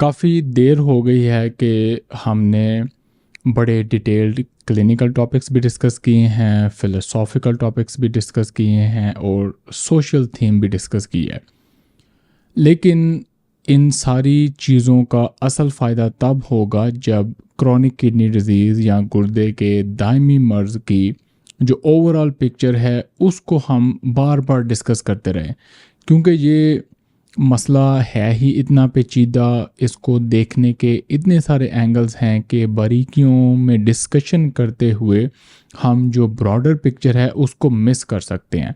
काफ़ी देर हो गई है कि हमने बड़े डिटेल्ड क्लिनिकल टॉपिक्स भी डिस्कस किए हैं, फ़िलोसॉफ़िकल टॉपिक्स भी डिस्कस किए हैं और सोशल थीम भी डिस्कस की है। लेकिन इन सारी चीज़ों का असल फ़ायदा तब होगा जब क्रॉनिक किडनी डिज़ीज़ या गुर्दे के दायमी मर्ज़ की जो ओवरऑल पिक्चर है उसको हम बार बार डिस्कस करते रहें, क्योंकि ये मसला है ही इतना पेचीदा। इसको देखने के इतने सारे एंगल्स हैं कि बारीकियों में डिस्कशन करते हुए हम जो ब्रॉडर पिक्चर है उसको मिस कर सकते हैं।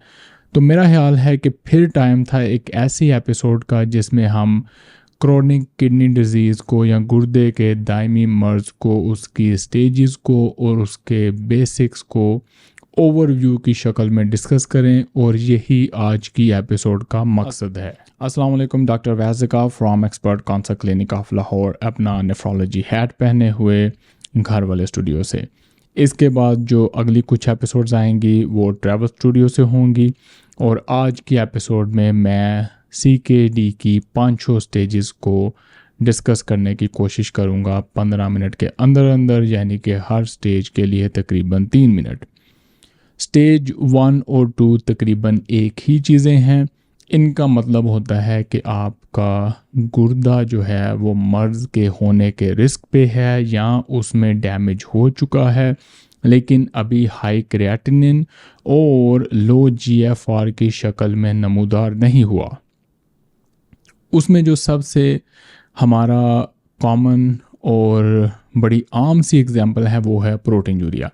तो मेरा ख्याल है कि फिर टाइम था एक ऐसी एपिसोड का जिसमें हम क्रोनिक किडनी डिजीज़ को या गुर्दे के दायमी मर्ज़ को, उसकी स्टेजेस को और उसके बेसिक्स को ओवरव्यू की शक्ल में डिस्कस करें, और यही आज की एपिसोड का मकसद है। अस्सलाम वालेकुम, डॉक्टर वैज़िका from expert consult clinic of Lahore, अपना नेफ्रोलॉजी हैट पहने हुए घर वाले स्टूडियो से। इसके बाद जो अगली कुछ एपिसोड्स आएंगी वो ट्रैवल स्टूडियो से होंगी, और आज की एपिसोड में मैं CKD की 5 स्टेजेस को डिस्कस करने की कोशिश करूँगा 15 मिनट के अंदर अंदर, यानी कि हर स्टेज के लिए तकरीबन 3 मिनट। स्टेज 1 और 2 तकरीबन एक ही चीज़ें हैं। इनका मतलब होता है कि आपका गुर्दा जो है वो मर्ज़ के होने के रिस्क पे है या उसमें डैमेज हो चुका है, लेकिन अभी हाई क्रिएटिनिन और लो GFR की शक्ल में नमूदार नहीं हुआ। उसमें जो सबसे हमारा कॉमन और बड़ी आम सी एग्जांपल है वो है प्रोटीन यूरिया।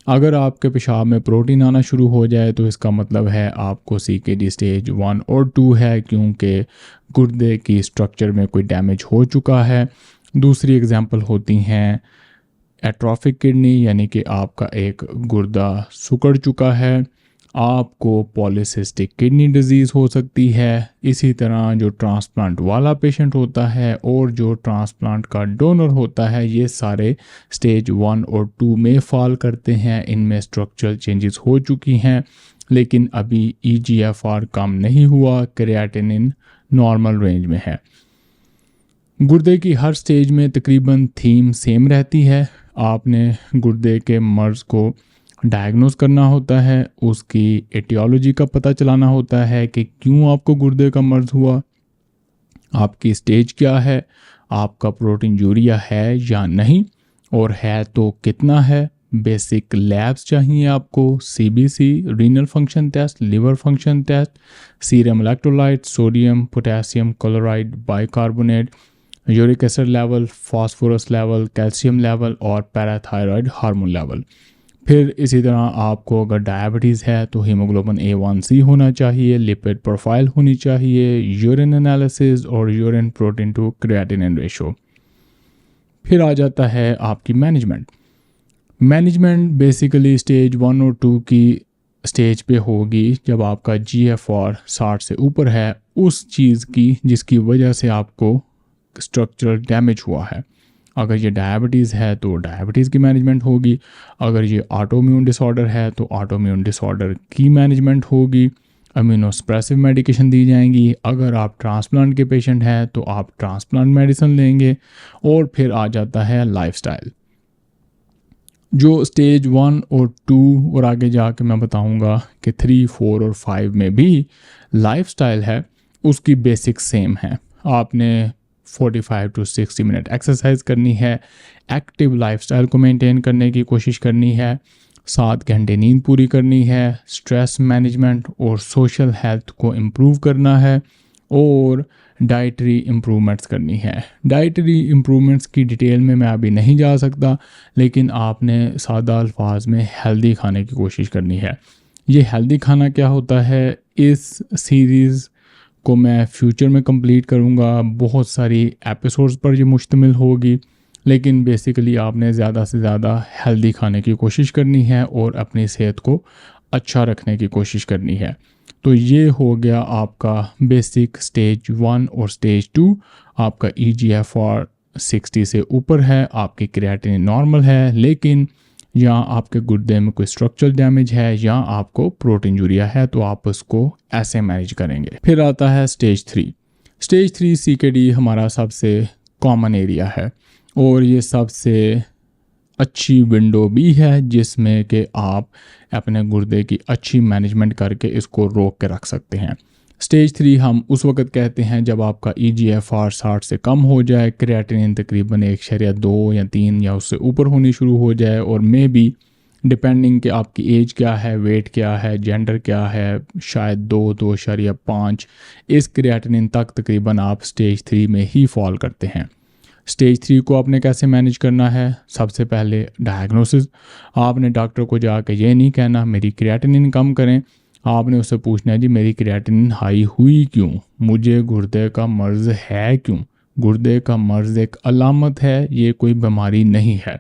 अगर आपके पेशाब में प्रोटीन आना शुरू हो जाए तो इसका मतलब है आपको CKD स्टेज 1 और 2 है, क्योंकि गुर्दे की स्ट्रक्चर में कोई डैमेज हो चुका है। दूसरी एग्जांपल होती हैं एट्रोफिक किडनी, यानी कि आपका एक गुर्दा सिकुड़ चुका है। आपको पॉलीसिस्टिक किडनी डिजीज़ हो सकती है। इसी तरह जो ट्रांसप्लांट वाला पेशेंट होता है और जो ट्रांसप्लांट का डोनर होता है, ये सारे स्टेज 1 और 2 में फॉल करते हैं। इनमें स्ट्रक्चरल चेंजेस हो चुकी हैं, लेकिन अभी EGFR कम नहीं हुआ, क्रिएटिनिन नॉर्मल रेंज में है। गुर्दे की हर स्टेज में तकरीबन थीम सेम रहती है। आपने गुर्दे के मर्ज़ को डायग्नोस करना होता है, उसकी एटियोलॉजी का पता चलाना होता है कि क्यों आपको गुर्दे का मर्ज़ हुआ, आपकी स्टेज क्या है, आपका प्रोटीन यूरिया है या नहीं, और है तो कितना है। बेसिक लैब्स चाहिए आपको, CBC, renal function test, liver function test, serum electrolyte, sodium, potassium chloride, bicarbonate, uric acid level, phosphorus level, calcium level और पैराथायरॉयड हार्मोन लेवल। फिर इसी तरह आपको अगर डायबिटीज़ है तो हीमोग्लोबिन A1C होना चाहिए, लिपिड प्रोफाइल होनी चाहिए, यूरिन एनालिसिस और urine protein to creatinine ratio. फिर आ जाता है आपकी मैनेजमेंट बेसिकली स्टेज 1 और 2 की स्टेज पे होगी जब आपका GFR 60 से ऊपर है, उस चीज़ की जिसकी वजह से आपको स्ट्रक्चरल डैमेज हुआ है। अगर ये डायबिटीज़ है तो डायबिटीज़ की मैनेजमेंट होगी, अगर ये ऑटोइम्यून डिसऑर्डर है तो ऑटोइम्यून डिसऑर्डर की मैनेजमेंट होगी, इम्यूनोसप्रेसिव मेडिकेशन दी जाएंगी। अगर आप ट्रांसप्लांट के पेशेंट हैं तो आप ट्रांसप्लांट मेडिसिन लेंगे। और फिर आ जाता है लाइफस्टाइल, जो स्टेज 1 और 2 और आगे जाके मैं बताऊंगा कि 3, 4 और 5 में भी लाइफस्टाइल है, उसकी बेसिक सेम है। आपने 45 to 60 मिनट एक्सरसाइज करनी है, एक्टिव लाइफस्टाइल को मेंटेन करने की कोशिश करनी है, 7 घंटे नींद पूरी करनी है, स्ट्रेस मैनेजमेंट और सोशल हेल्थ को इम्प्रूव करना है, और डाइटरी इम्प्रूवमेंट्स करनी है। डाइटरी इम्प्रूवमेंट्स की डिटेल में मैं अभी नहीं जा सकता, लेकिन आपने सादा अल्फाज में हेल्दी खाने की कोशिश करनी है। ये हेल्दी खाना क्या होता है, इस सीरीज़ को मैं फ्यूचर में कंप्लीट करूँगा। बहुत सारी एपिसोड्स पर ये मुश्तमिल होगी, लेकिन बेसिकली आपने ज़्यादा से ज़्यादा हेल्दी खाने की कोशिश करनी है और अपनी सेहत को अच्छा रखने की कोशिश करनी है। तो ये हो गया आपका बेसिक स्टेज 1 और स्टेज 2। आपका EGFR 60 से ऊपर है, आपकी क्रिएटिनिन नॉर्मल है, लेकिन या आपके गुर्दे में कोई स्ट्रक्चरल डैमेज है या आपको प्रोटीन यूरिया है, तो आप उसको ऐसे मैनेज करेंगे। फिर आता है स्टेज 3। स्टेज 3 CKD हमारा सबसे कॉमन एरिया है और ये सबसे अच्छी विंडो भी है जिसमें कि आप अपने गुर्दे की अच्छी मैनेजमेंट करके इसको रोक के रख सकते हैं। स्टेज 3 हम उस वक्त कहते हैं जब आपका EGFR 60 से कम हो जाए, क्रिएटिनिन तकरीबन 1.2 या 3 या उससे ऊपर होनी शुरू हो जाए और मे बी डिपेंडिंग कि आपकी एज क्या है, वेट क्या है, जेंडर क्या है, शायद 2.5 इस क्रिएटिनिन तक तकरीबन आप स्टेज 3 में ही फॉल करते हैं। स्टेज 3 को आपने कैसे मैनेज करना है? सबसे पहले डायग्नोसिस। आपने डॉक्टर को जाके ये नहीं कहना मेरी क्रिएटिनिन कम करें, आपने उससे पूछना है जी मेरी क्रिएटिनिन हाई हुई क्यों, मुझे गुर्दे का मर्ज़ है क्यों। गुर्दे का मर्ज़ एक अलामत है, ये कोई बीमारी नहीं है।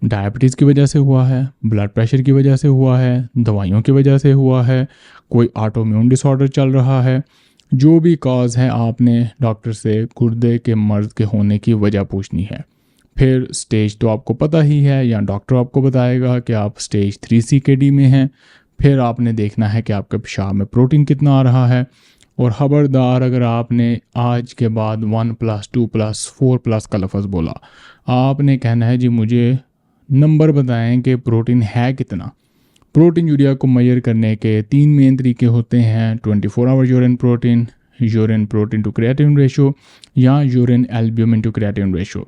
डायबिटीज़ की वजह से हुआ है, ब्लड प्रेशर की वजह से हुआ है, दवाइयों की वजह से हुआ है, कोई ऑटोइम्यून डिसऑर्डर चल रहा है, जो भी कॉज है आपने डॉक्टर से गुर्दे के मर्ज़ के होने की वजह पूछनी है। फिर स्टेज तो आपको पता ही है या डॉक्टर आपको बताएगा कि आप स्टेज 3 CKD में हैं। फिर आपने देखना है कि आपके पेशाब में प्रोटीन कितना आ रहा है और ख़बरदार अगर आपने आज के बाद 1+2+4+ का लफ्ज़ बोला, आपने कहना है जी मुझे नंबर बताएं कि प्रोटीन है कितना। प्रोटीन यूरिया को मेजर करने के 3 मेन तरीके होते हैं, 24 hour urine protein to creatinine ratio या urine albumin to creatinine ratio.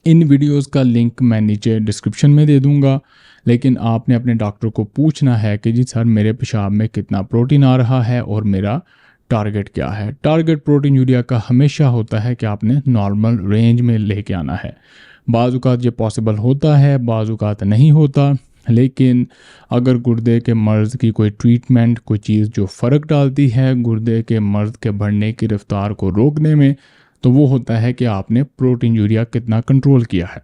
इन वीडियोस का लिंक मैं नीचे डिस्क्रिप्शन में दे दूंगा, लेकिन आपने अपने डॉक्टर को पूछना है कि जी सर मेरे पेशाब में कितना प्रोटीन आ रहा है और मेरा टारगेट क्या है। टारगेट प्रोटीन यूरिया का हमेशा होता है कि आपने नॉर्मल रेंज में लेके आना है। बाज़-औक़ात ये पॉसिबल होता है, बाज़-औक़ात नहीं होता, लेकिन अगर गुर्दे के मर्ज़ की कोई ट्रीटमेंट, कोई चीज़ जो फ़र्क डालती है गुर्दे के मर्ज़ के बढ़ने की रफ्तार को रोकने में, तो वो होता है कि आपने प्रोटीन यूरिया कितना कंट्रोल किया है।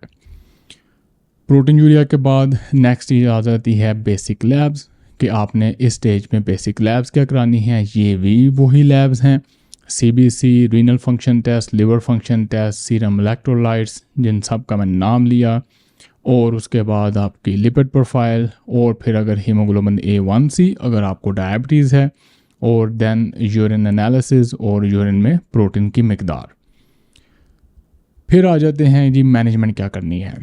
प्रोटीन यूरिया के बाद नेक्स्ट चीज़ आ जाती है बेसिक लैब्स, कि आपने इस स्टेज में बेसिक लैब्स क्या करानी है। ये भी वही लैब्स हैं, CBC, renal function test, liver function test, serum electrolytes, जिन सब का मैंने नाम लिया, और उसके बाद आपकी लिपिड प्रोफाइल, और फिर अगर हीमोग्लोबिन A1C अगर आपको डायबिटीज़ है, और देन यूरिन एनालिसिस और यूरिन में प्रोटीन की मिकदार। फिर आ जाते हैं जी मैनेजमेंट क्या करनी है।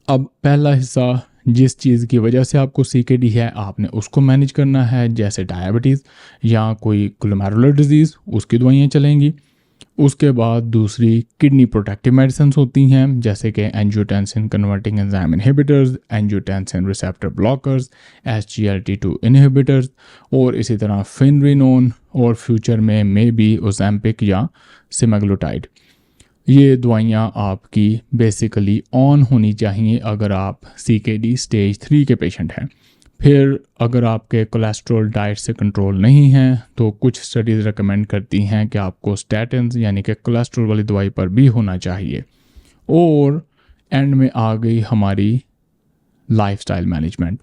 अब पहला हिस्सा, जिस चीज़ की वजह से आपको CKD है आपने उसको मैनेज करना है, जैसे डायबिटीज़ या कोई ग्लोमेरुलर डिजीज़, उसकी दवाइयाँ चलेंगी। उसके बाद दूसरी किडनी प्रोटेक्टिव मेडिसिन होती हैं, जैसे कि angiotensin converting enzyme inhibitors, angiotensin receptor blockers, SGLT2 inhibitors, और इसी तरह फिनरिनोन, और फ्यूचर में मे बी ओज़ेम्पिक या सेमाग्लुटाइड। ये दवाइयाँ आपकी बेसिकली ऑन होनी चाहिए अगर आप CKD स्टेज 3 के पेशेंट हैं। फिर अगर आपके कोलेस्ट्रॉल डाइट से कंट्रोल नहीं है तो कुछ स्टडीज़ रेकमेंड करती हैं कि आपको स्टैटिन्स यानी कि कोलेस्ट्रॉल वाली दवाई पर भी होना चाहिए। और एंड में आ गई हमारी लाइफस्टाइल मैनेजमेंट।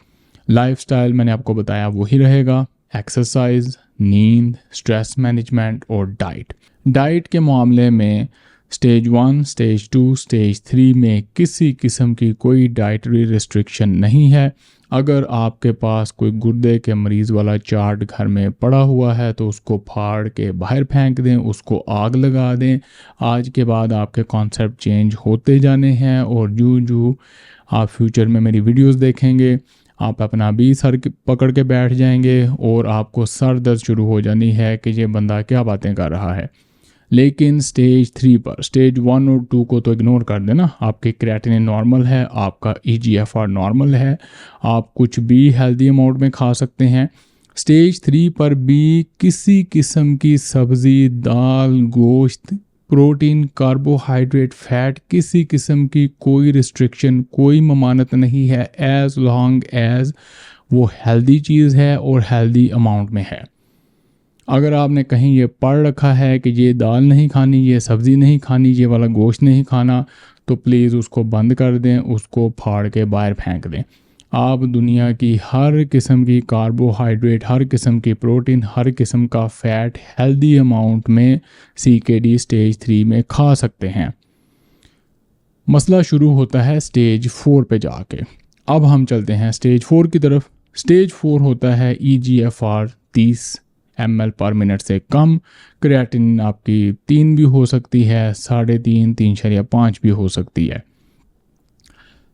लाइफस्टाइल मैंने आपको बताया वही रहेगा, एक्सरसाइज, नींद, स्ट्रेस मैनेजमेंट और डाइट। डाइट के मामले में स्टेज 1, स्टेज 2, स्टेज 3 में किसी किस्म की कोई डाइटरी रिस्ट्रिक्शन नहीं है। अगर आपके पास कोई गुर्दे के मरीज़ वाला चार्ट घर में पड़ा हुआ है तो उसको फाड़ के बाहर फेंक दें, उसको आग लगा दें। आज के बाद आपके कॉन्सेप्ट चेंज होते जाने हैं और जो आप फ्यूचर में मेरी वीडियोस देखेंगे आप अपना भी सर पकड़ के बैठ जाएंगे और आपको सर दर्द शुरू हो जानी है कि ये बंदा क्या बातें कर रहा है। लेकिन स्टेज 3 पर, स्टेज 1 और 2 को तो इग्नोर कर देना, आपकी क्रिएटिनिन नॉर्मल है, आपका EGFR नॉर्मल है, आप कुछ भी हेल्दी अमाउंट में खा सकते हैं। स्टेज 3 पर भी किसी किस्म की सब्ज़ी, दाल, गोश्त, प्रोटीन, कार्बोहाइड्रेट, फैट, किसी किस्म की कोई रिस्ट्रिक्शन, कोई ममानत नहीं है, एज़ लॉन्ग एज़ वो हेल्दी चीज़ है और हेल्दी अमाउंट में है। अगर आपने कहीं ये पढ़ रखा है कि ये दाल नहीं खानी, ये सब्ज़ी नहीं खानी, ये वाला गोश्त नहीं खाना, तो प्लीज़ उसको बंद कर दें, उसको फाड़ के बाहर फेंक दें। आप दुनिया की हर किस्म की कार्बोहाइड्रेट, हर किस्म की प्रोटीन, हर किस्म का फ़ैट हेल्दी अमाउंट में CKD स्टेज 3 में खा सकते हैं। मसला शुरू होता है स्टेज 4 पे जाके। अब हम चलते हैं स्टेज 4 की तरफ। स्टेज 4 होता है EGFR 30 ml पर मिनट से कम। क्रिएटिनिन आपकी 3 भी हो सकती है, 3.5, 3.5 भी हो सकती है।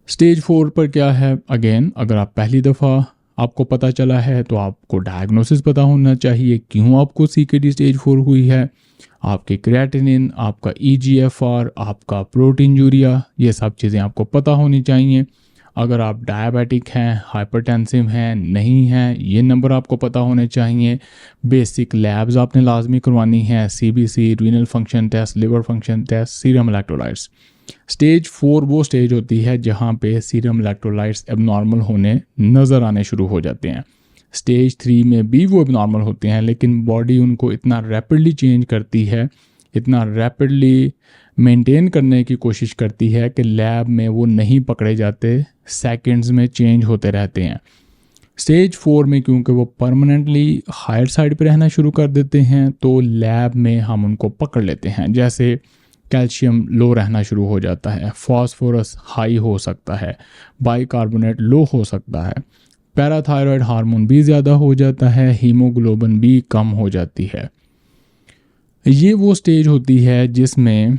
स्टेज 4 पर क्या है, अगेन अगर आप पहली दफ़ा आपको पता चला है तो आपको डायग्नोसिस पता होना चाहिए क्यों आपको CKD स्टेज 4 हुई है। आपके क्रिएटिनिन, आपका EGFR, आपका प्रोटीन यूरिया, ये सब चीज़ें आपको पता होनी चाहिए। अगर आप डायबिटिक हैं, हाइपरटेंसिव हैं, नहीं हैं, ये नंबर आपको पता होने चाहिए। बेसिक लैब्स आपने लाजमी करवानी है, CBC, renal function test, liver function test, serum electrolytes. Stage 4 वो स्टेज होती है जहाँ पे सीरम इलेक्ट्रोलाइट्स एबनॉर्मल होने नज़र आने शुरू हो जाते हैं। स्टेज 3 में भी वो एबनॉर्मल होते हैं, लेकिन बॉडी उनको इतना रैपिडली चेंज करती है, इतना रैपिडली मेंटेन करने की कोशिश करती है कि लैब में वो नहीं पकड़े जाते, सेकंड्स में चेंज होते रहते हैं। स्टेज 4 में क्योंकि वो परमानेंटली हायर साइड पे रहना शुरू कर देते हैं तो लैब में हम उनको पकड़ लेते हैं। जैसे कैल्शियम लो रहना शुरू हो जाता है, फॉस्फोरस हाई हो सकता है, बाइकार्बोनेट लो हो सकता है, पैराथायरॉयड हार्मोन भी ज़्यादा हो जाता है, हीमोग्लोबिन भी कम हो जाती है। ये वो स्टेज होती है जिसमें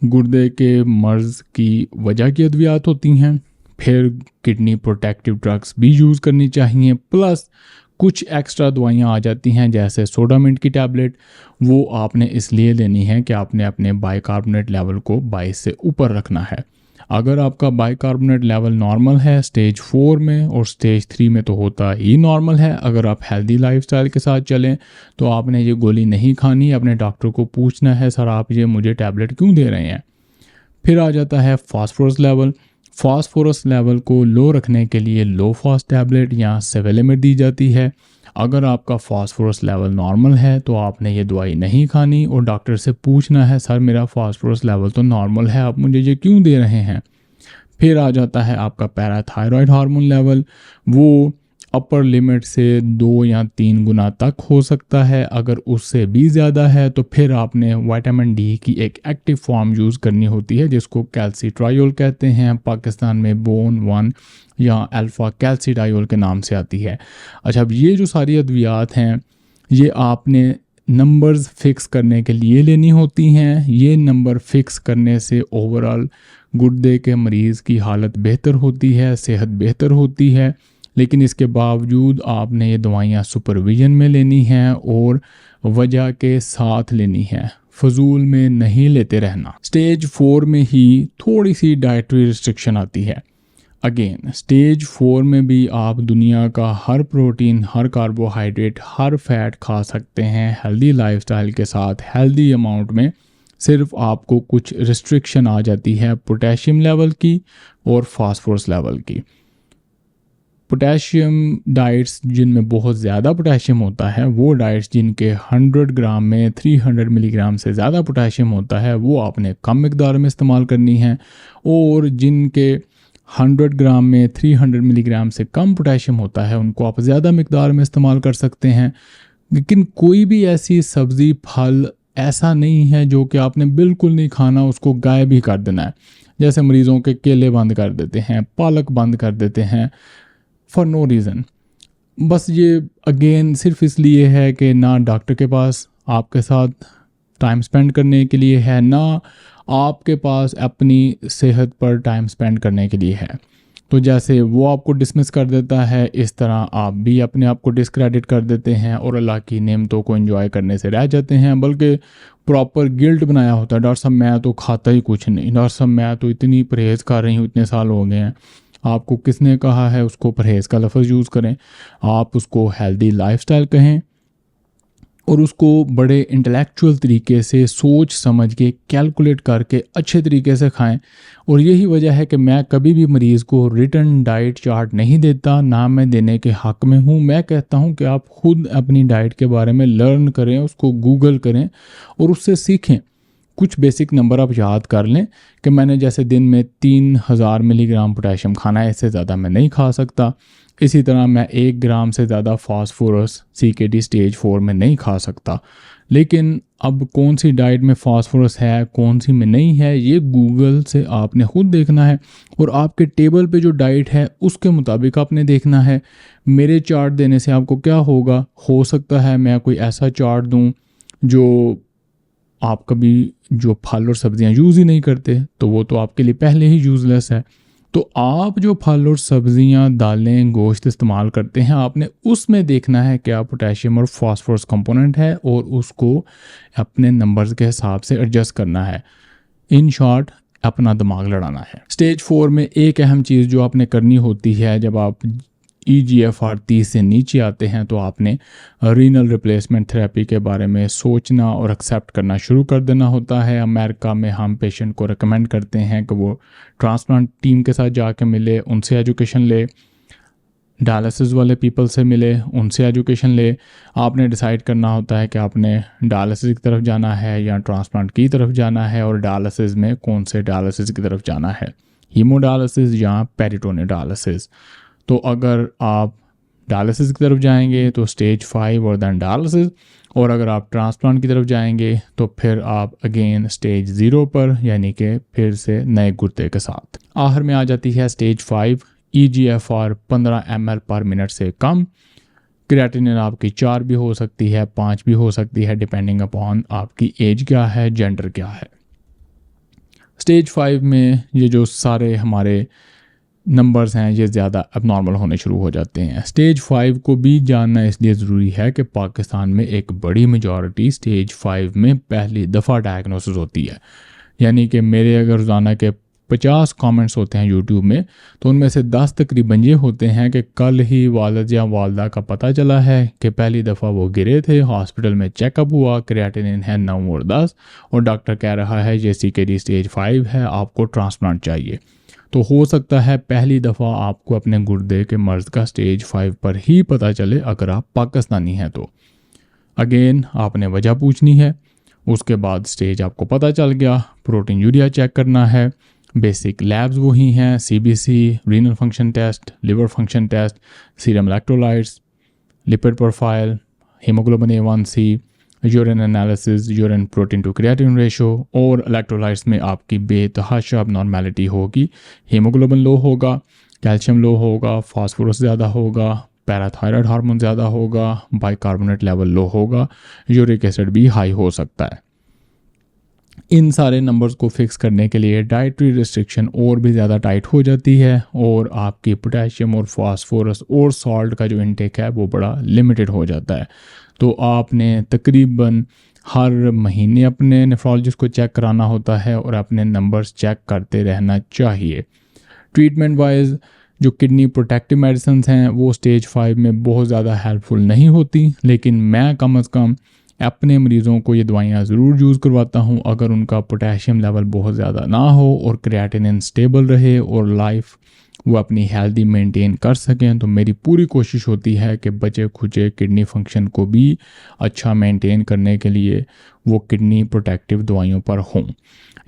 गुर्दे के मर्ज़ की वजह की अद्वियात होती हैं। फिर किडनी प्रोटेक्टिव ड्रग्स भी यूज़ करनी चाहिए, प्लस कुछ एक्स्ट्रा दवाइयाँ आ जाती हैं जैसे सोडामिंट की टैबलेट। वो आपने इसलिए लेनी है कि आपने अपने बाइकार्बोनेट लेवल को 22 से ऊपर रखना है। अगर आपका बाइकार्बोनेट लेवल नॉर्मल है स्टेज 4 में और स्टेज 3 में तो होता ही नॉर्मल है, अगर आप हेल्दी लाइफस्टाइल के साथ चलें तो आपने ये गोली नहीं खानी, अपने डॉक्टर को पूछना है सर आप ये मुझे टैबलेट क्यों दे रहे हैं। फिर आ जाता है फास्फोरस लेवल। फास्फोरस लेवल को लो रखने के लिए लो फास्ट टैबलेट या सेवेलेमेट दी जाती है। अगर आपका फास्फोरस लेवल नॉर्मल है तो आपने ये दवाई नहीं खानी और डॉक्टर से पूछना है सर मेरा फास्फोरस लेवल तो नॉर्मल है, आप मुझे ये क्यों दे रहे हैं। फिर आ जाता है आपका पैराथायरॉयड हार्मोन लेवल, वो अपर लिमिट से 2 या 3 गुना तक हो सकता है। अगर उससे भी ज़्यादा है तो फिर आपने विटामिन डी की एक एक्टिव फॉर्म यूज़ करनी होती है जिसको कैल्सीट्रायोल कहते हैं, पाकिस्तान में बोन 1 या अल्फ़ा कैल्सीडायोल के नाम से आती है। अच्छा, अब ये जो सारी अद्वियात हैं ये आपने नंबर्स फिक्स करने के लिए लेनी होती हैं। ये नंबर फिक्स करने से ओवरऑल गुर्दे के मरीज़ की हालत बेहतर होती है, सेहत बेहतर होती है। लेकिन इसके बावजूद आपने ये दवाइयाँ सुपरविजन में लेनी हैं और वजह के साथ लेनी है, फजूल में नहीं लेते रहना। स्टेज 4 में ही थोड़ी सी डाइटरी रिस्ट्रिक्शन आती है। अगेन स्टेज 4 में भी आप दुनिया का हर प्रोटीन, हर कार्बोहाइड्रेट, हर फैट खा सकते हैं हेल्दी लाइफस्टाइल के साथ हेल्दी अमाउंट में। सिर्फ आपको कुछ रिस्ट्रिक्शन आ जाती है पोटेशियम लेवल की और फास्फोरस लेवल की। पोटेशियम डाइट्स जिनमें बहुत ज़्यादा पोटेशियम होता है, वो डाइट्स जिनके 100 ग्राम में 300 मिलीग्राम से ज़्यादा पोटेशियम होता है वो आपने कम मिकदार में इस्तेमाल करनी है। और जिनके 100 ग्राम में 300 मिलीग्राम से कम पोटेशियम होता है उनको आप ज़्यादा मिकदार में इस्तेमाल कर सकते हैं। लेकिन कोई भी ऐसी सब्ज़ी फल ऐसा नहीं है जो कि आपने बिल्कुल नहीं खाना, उसको गायब ही कर देना है। जैसे मरीज़ों के केले बंद कर देते हैं, पालक बंद कर देते हैं फॉर नो रीज़न। बस ये अगेन सिर्फ इसलिए है कि ना डॉक्टर के पास आपके साथ टाइम स्पेंड करने के लिए है, ना आपके पास अपनी सेहत पर टाइम स्पेंड करने के लिए है। तो जैसे वो आपको डिसमिस कर देता है, इस तरह आप भी अपने आप को डिस्क्रेडिट कर देते हैं और अल्लाह की नेमतों को एंजॉय करने से रह जाते हैं, बल्कि प्रॉपर गिल्ट बनाया होता है। डॉक्टर साहब मैं तो खाता ही कुछ नहीं, डॉक्टर साहब मैं तो इतनी परहेज़ कर रही हूँ, इतने साल हो गए हैं। आपको किसने कहा है उसको परहेज़ का लफ्ज़ यूज़ करें? आप उसको हेल्दी लाइफस्टाइल कहें और उसको बड़े इंटेलेक्चुअल तरीके से सोच समझ के कैलकुलेट करके अच्छे तरीके से खाएं। और यही वजह है कि मैं कभी भी मरीज़ को रिटन डाइट चार्ट नहीं देता, ना मैं देने के हक़ में हूँ। मैं कहता हूँ कि आप खुद अपनी डाइट के बारे में लर्न करें, उसको गूगल करें और उससे सीखें। कुछ बेसिक नंबर आप याद कर लें कि मैंने जैसे दिन में 3000 मिलीग्राम पोटेशियम खाना है, इससे ज़्यादा मैं नहीं खा सकता। इसी तरह मैं 1 ग्राम से ज़्यादा फास्फोरस CKD स्टेज 4 में नहीं खा सकता। लेकिन अब कौन सी डाइट में फास्फोरस है, कौन सी में नहीं है, ये गूगल से आपने खुद देखना है और आपके टेबल पे जो डाइट है उसके मुताबिक आपने देखना है। मेरे चार्ट देने से आपको क्या होगा, हो सकता है मैं कोई ऐसा चार्ट दूं जो आप कभी जो फल और सब्जियां यूज़ ही नहीं करते, तो वो तो आपके लिए पहले ही यूज़लेस है। तो आप जो फल और सब्जियां, दालें, गोश्त इस्तेमाल करते हैं, आपने उसमें देखना है क्या पोटेशियम और फास्फोरस कंपोनेंट है और उसको अपने नंबर्स के हिसाब से एडजस्ट करना है। इन शॉर्ट, अपना दिमाग लड़ाना है। स्टेज 4 में एक अहम चीज़ जो आपने करनी होती है, जब आप EGFR 30 से नीचे आते हैं तो आपने रीनल रिप्लेसमेंट थेरेपी के बारे में सोचना और एक्सेप्ट करना शुरू कर देना होता है। अमेरिका में हम पेशेंट को रिकमेंड करते हैं कि वो ट्रांसप्लांट टीम के साथ जाके मिले, उनसे एजुकेशन ले, डायलिसिस वाले पीपल से मिले, उनसे एजुकेशन ले। आपने डिसाइड करना होता है कि आपने डायलिसिस की तरफ जाना है या ट्रांसप्लांट की तरफ जाना है, और डायलिसिस में कौन से डायलिसिस की तरफ जाना है, हीमोडायलिसिस या पेरिटोनियल डायलिसिस। तो अगर आप डायलिसिस की तरफ जाएंगे तो स्टेज 5 और दैन डायलिसिस, और अगर आप ट्रांसप्लांट की तरफ जाएंगे तो फिर आप अगेन स्टेज 0 पर, यानी कि फिर से नए गुर्दे के साथ। आखिर में आ जाती है स्टेज 5, EGFR 15 ml पर मिनट से कम। क्रिएटिनिन आपकी 4 भी हो सकती है, 5 भी हो सकती है, डिपेंडिंग अपॉन आपकी एज क्या है, जेंडर क्या है। स्टेज 5 में ये जो सारे हमारे नंबर्स हैं ये ज़्यादा अबनॉर्मल होने शुरू हो जाते हैं। स्टेज 5 को भी जानना इसलिए ज़रूरी है कि पाकिस्तान में एक बड़ी मेजॉरिटी स्टेज 5 में पहली दफ़ा डायग्नोसिस होती है। यानी कि मेरे अगर रोज़ाना के 50 कमेंट्स होते हैं यूट्यूब में, तो उनमें से 10 तकरीबन ये होते हैं कि कल ही वालिद या वालदा का पता चला है कि पहली दफ़ा वो गिरे थे, हॉस्पिटल में चेकअप हुआ, क्रिएटिनिन है 9 और 10, और डॉक्टर कह रहा है ये CKD स्टेज 5 है, आपको ट्रांसप्लांट चाहिए। तो हो सकता है पहली दफ़ा आपको अपने गुर्दे के मर्ज़ का स्टेज 5 पर ही पता चले अगर आप पाकिस्तानी हैं तो। अगेन आपने वजह पूछनी है, उसके बाद स्टेज आपको पता चल गया, प्रोटीन यूरिया चेक करना है। बेसिक लैब्स वही हैं, CBC, renal function test, liver function test, serum electrolytes, lipid profile, haemoglobin A1C, urine analysis, urine protein to creatine ratio, और इलेक्ट्रोलाइट्स में आपकी बेतहाशा अबनॉर्मेलिटी होगी। हीमोग्लोबिन लो होगा, कैल्शियम लो होगा, फास्फोरस ज़्यादा होगा, पैराथायराइड हार्मोन ज़्यादा होगा, बाइकार्बोनेट लेवल लो होगा, यूरिक एसिड भी हाई हो सकता है। इन सारे नंबर्स को फिक्स करने के लिए डाइटरी रिस्ट्रिक्शन और भी ज़्यादा टाइट हो जाती है, और आपकी पोटेशियम और फास्फोरस और सॉल्ट का जो इनटेक है वो बड़ा लिमिटेड हो जाता है। तो आपने तकरीबन हर महीने अपने नेफ्रोलॉजिस्ट को चेक कराना होता है और अपने नंबर्स चेक करते रहना चाहिए। ट्रीटमेंट वाइज जो किडनी प्रोटेक्टिव मेडिसिन हैं वो स्टेज 5 में बहुत ज़्यादा हेल्पफुल नहीं होती, लेकिन मैं कम अज़ कम अपने मरीज़ों को ये दवाइयाँ ज़रूर यूज़ करवाता हूँ अगर उनका पोटेशियम लेवल बहुत ज़्यादा ना हो और क्रिएटिनिन स्टेबल रहे और लाइफ वो अपनी हेल्दी मेंटेन कर सकें। तो मेरी पूरी कोशिश होती है कि बचे खुचे किडनी फंक्शन को भी अच्छा मेंटेन करने के लिए वो किडनी प्रोटेक्टिव दवाइयों पर हों।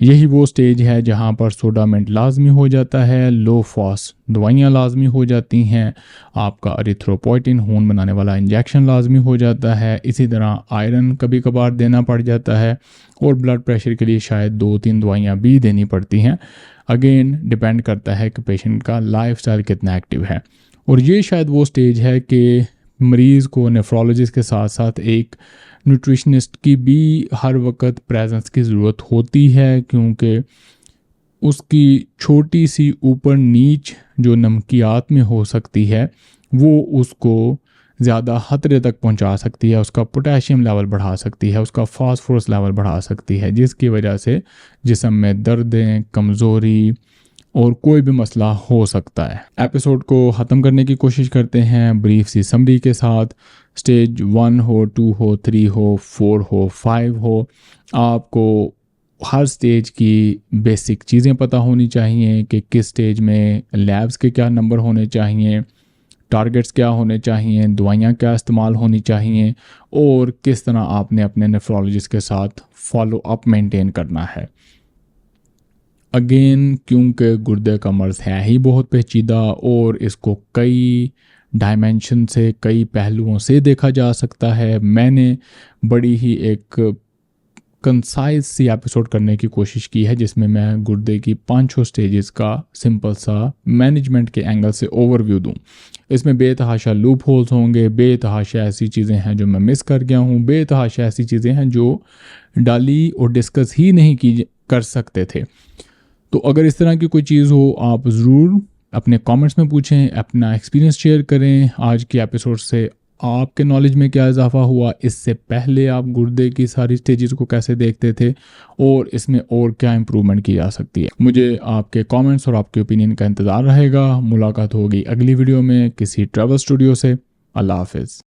यही वो स्टेज है जहाँ पर सोडामेंट लाजमी हो जाता है, लो फॉस दवाइयाँ लाजमी हो जाती हैं, आपका एरिथ्रोपोइटिन खून बनाने वाला इंजेक्शन लाजमी हो जाता है, इसी तरह आयरन कभी कभार देना पड़ जाता है, और ब्लड प्रेशर के लिए शायद 2-3 दवाइयाँ भी देनी पड़ती हैं। अगेन डिपेंड करता है कि पेशेंट का लाइफस्टाइल कितना एक्टिव है। और ये शायद वो स्टेज है कि मरीज़ को नेफ्रोलॉजिस्ट के साथ साथ एक न्यूट्रिशनिस्ट की भी हर वक्त प्रेजेंस की ज़रूरत होती है, क्योंकि उसकी छोटी सी ऊपर नीच जो नमकियात में हो सकती है वो उसको ज़्यादा खतरे तक पहुंचा सकती है, उसका पोटेशियम लेवल बढ़ा सकती है, उसका फास्फोरस लेवल बढ़ा सकती है, जिसकी वजह से जिस्म में दर्दें, कमज़ोरी और कोई भी मसला हो सकता है। एपिसोड को ख़त्म करने की कोशिश करते हैं ब्रीफ सी समरी के साथ। स्टेज 1 हो, 2 हो, 3 हो, 4 हो, 5 हो, आपको हर स्टेज की बेसिक चीज़ें पता होनी चाहिए कि किस स्टेज में लैब्स के क्या नंबर होने चाहिए, टारगेट्स क्या होने चाहिए, दवाइयाँ क्या इस्तेमाल होनी चाहिए, और किस तरह आपने अपने नेफ्रोलॉजिस्ट के साथ फॉलो अप मेंटेन करना है। अगेन क्योंकि गुर्दे का मर्ज़ है ही बहुत पेचीदा और इसको कई डायमेंशन से, कई पहलुओं से देखा जा सकता है, मैंने बड़ी ही एक कंसाइज सी एपिसोड करने की कोशिश की है, जिसमें मैं गुर्दे की 5 स्टेजेस का सिंपल सा मैनेजमेंट के एंगल से ओवरव्यू दूं। इसमें बेतहाशा लूप होल्स होंगे, बेतहाशा ऐसी चीज़ें हैं जो मैं मिस कर गया हूँ, बेतहाशा ऐसी चीज़ें हैं जो डाली और डिस्कस ही नहीं की कर सकते थे। तो अगर इस तरह की कोई चीज़ हो, आप ज़रूर अपने कमेंट्स में पूछें, अपना एक्सपीरियंस शेयर करें। आज के एपिसोड से आपके नॉलेज में क्या इजाफा हुआ, इससे पहले आप गुर्दे की सारी स्टेजेस को कैसे देखते थे, और इसमें और क्या इम्प्रूवमेंट की जा सकती है। मुझे आपके कमेंट्स और आपके ओपिनियन का इंतज़ार रहेगा। मुलाकात होगी अगली वीडियो में किसी ट्रैवल स्टूडियो से। अल्लाह हाफिज़।